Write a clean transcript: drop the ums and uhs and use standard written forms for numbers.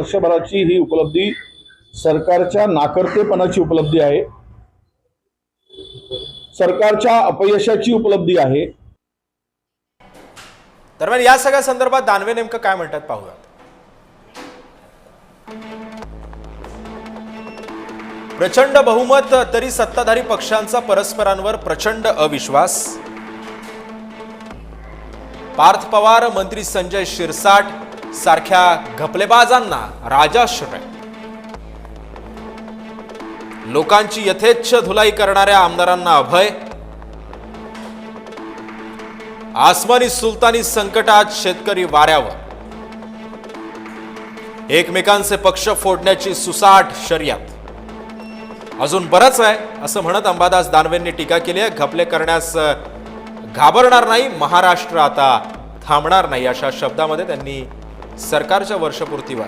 वर्षभराची ही उपलब्धी सरकारच्या नाकर्तेपणाची उपलब्धी आहे, सरकारच्या अपयशाची उपलब्धी आहे। दरम्यान या सगळ्या संदर्भात दानवे नेमकं काय म्हणतात पाहूयात। प्रचंड बहुमत तरी सत्ताधारी पक्षांचा परस्परांवर प्रचंड अविश्वास। पार्थ पवार, मंत्री संजय शिरसाट सारख्या घपलेबाजांना राजाश्रय। लोकांची यथेच्छ धुलाई करणाऱ्या आमदारांना अभय। आसमानी सुलतानी संकटात शेतकरी वाऱ्यावर। एकमेकांचे पक्ष फोडण्याची सुसाट शर्यत। अजून बरंच आहे असं म्हणत अंबादास दानवेंनी टीका केली आहे। घपले करण्यास घाबरणार नाही, महाराष्ट्र आता थांबणार नाही, अशा शब्दामध्ये त्यांनी सरकारच्या वर्षपूर्तीवर